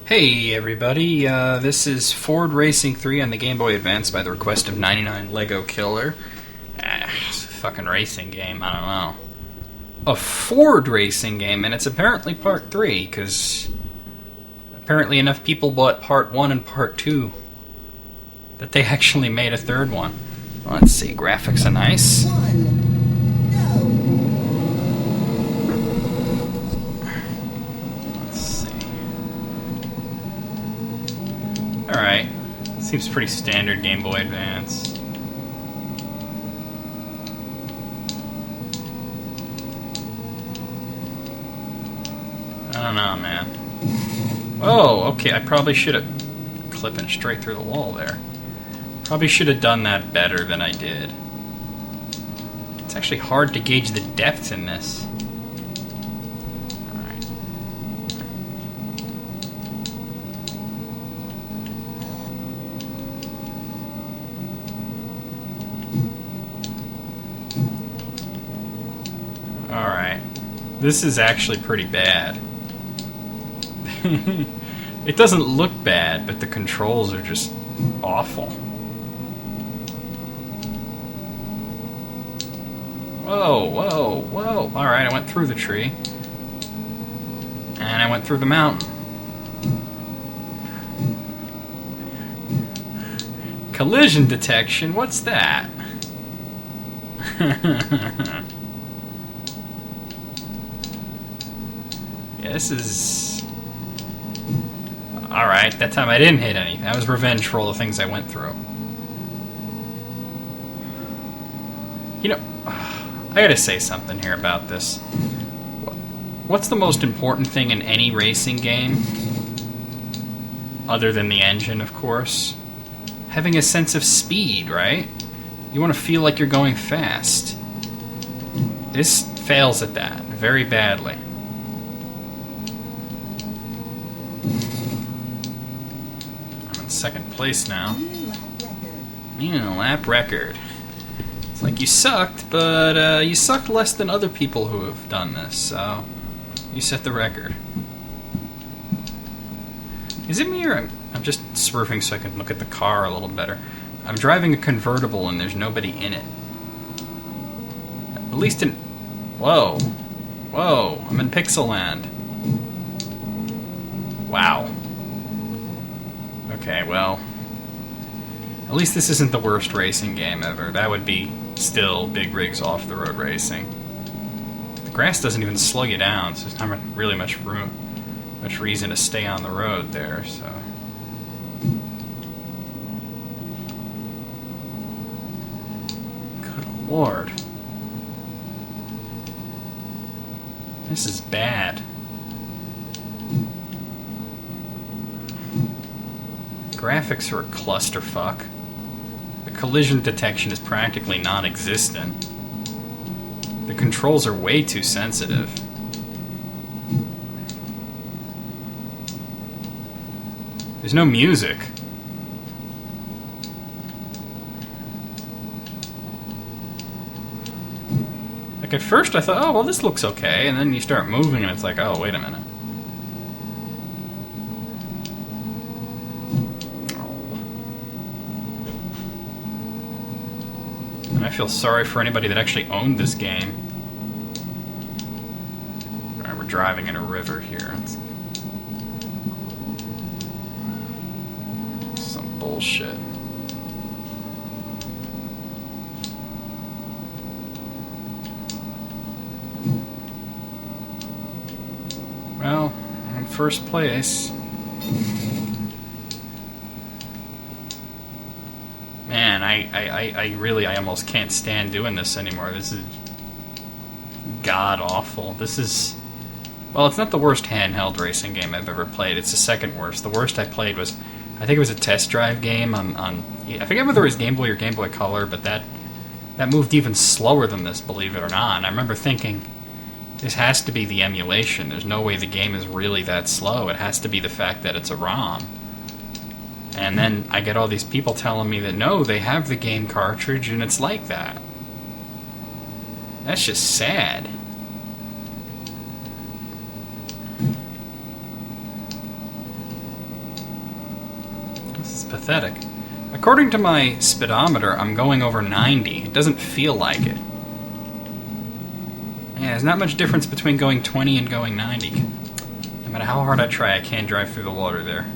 Hey everybody, this is Ford Racing 3 on the Game Boy Advance by the request of 99 Lego Killer. It's a fucking racing game, I don't know. A Ford racing game, and it's apparently part 3, because apparently enough people bought part 1 and part 2 that they actually made a third one. Let's see, graphics are nice. Alright. Seems pretty standard Game Boy Advance. I don't know, man. Oh, okay, I probably should have... Clipping straight through the wall there. Probably should have done that better than I did. It's actually hard to gauge the depth in this. Alright. This is actually pretty bad. It doesn't look bad, but the controls are just awful. Whoa, whoa, whoa. Alright, I went through the tree. And I went through the mountain. Collision detection? What's that? Yeah, this is... Alright, that time I didn't hit anything. That was revenge for all the things I went through. You know, I gotta say something here about this. What's the most important thing in any racing game? Other than the engine, of course. Having a sense of speed, right? You want to feel like you're going fast. This fails at that very badly. I'm in second place now. Lap record. It's like you sucked, but you sucked less than other people who have done this, so you set the record. Is it me or I'm just swerving so I can look at the car a little better? I'm driving a convertible and there's nobody in it. At least in... Whoa. Whoa. I'm in Pixel Land. Wow. Okay, well... At least this isn't the worst racing game ever. That would be still Big Rigs off-the-road racing. The grass doesn't even slow you down, so there's not really much reason to stay on the road there, so... Good lord. This is bad. Graphics are a clusterfuck. The collision detection is practically non-existent. The controls are way too sensitive. There's no music. Like at first I thought, oh, well this looks okay, and then you start moving and it's like, oh, wait a minute. And I feel sorry for anybody that actually owned this game. Alright, we're driving in a river here. It's some bullshit. Well, I'm in first place. Man, I almost can't stand doing this anymore. This is god-awful. This is... Well, it's not the worst handheld racing game I've ever played. It's the second worst. The worst I played was... I think it was a test drive game on I forget whether it was Game Boy or Game Boy Color, but that moved even slower than this, believe it or not. And I remember thinking, this has to be the emulation. There's no way the game is really that slow. It has to be the fact that it's a ROM. And then I get all these people telling me that no, they have the game cartridge and it's like that. That's just sad. pathetic. According to my speedometer, I'm going over 90. It doesn't feel like it. Yeah, there's not much difference between going 20 and going 90. No matter how hard I try, I can't drive through the water there.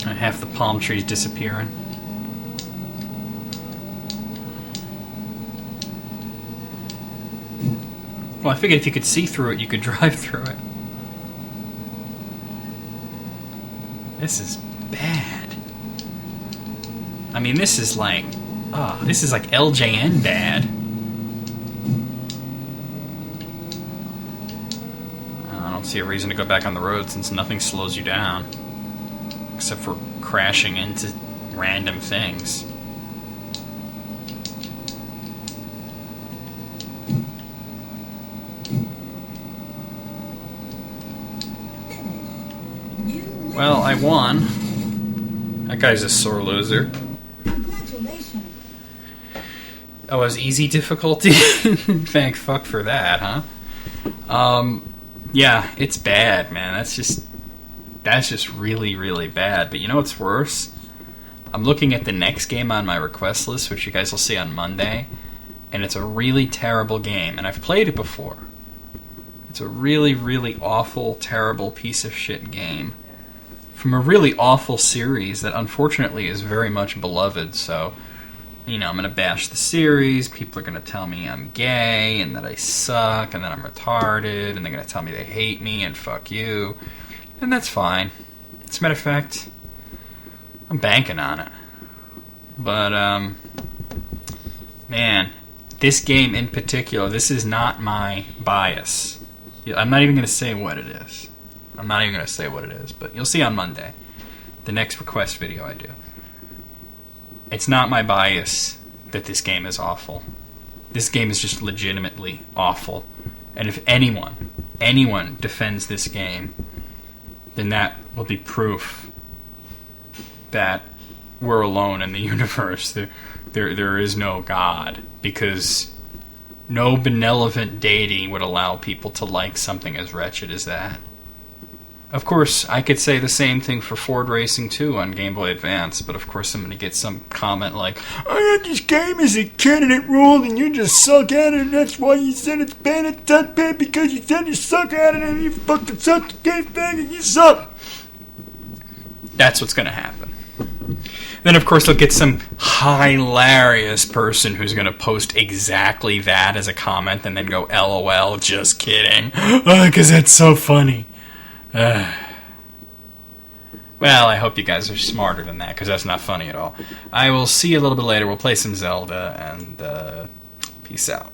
Half the palm trees disappearing. Well, I figured if you could see through it, you could drive through it. This is bad. I mean, this is like... Oh, this is like LJN bad. I don't see a reason to go back on the road since nothing slows you down. Except for crashing into random things. Well, I won. That guy's a sore loser. Congratulations. Oh, it was easy difficulty? Thank fuck for that, huh? Yeah, it's bad, man. That's just really, really bad. But you know what's worse? I'm looking at the next game on my request list, which you guys will see on Monday, and it's a really terrible game, and I've played it before. It's a really, really awful, terrible piece of shit game from a really awful series that unfortunately is very much beloved, so, you know, I'm going to bash the series, people are going to tell me I'm gay, and that I suck, and that I'm retarded, and they're going to tell me they hate me, and fuck you, and that's fine. As a matter of fact, I'm banking on it. But, man, this game in particular, this is not my bias. I'm not even going to say what it is. I'm not even going to say what it is, but you'll see on Monday, the next request video I do. It's not my bias that this game is awful. This game is just legitimately awful. And if anyone defends this game, then that will be proof that we're alone in the universe. There is no God, because no benevolent deity would allow people to like something as wretched as that. Of course, I could say the same thing for Ford Racing 2 on Game Boy Advance, but of course I'm going to get some comment like, "I had this game as a kid and it ruled and you just suck at it and that's why you said it's bad, it's not bad because you said you suck at it and you fucking suck the game thing and you suck." That's what's going to happen. Then of course they'll get some hilarious person who's going to post exactly that as a comment and then go, "LOL, just kidding." Because that's so funny. Well, I hope you guys are smarter than that, because that's not funny at all. I will see you a little bit later. We'll play some Zelda, and peace out.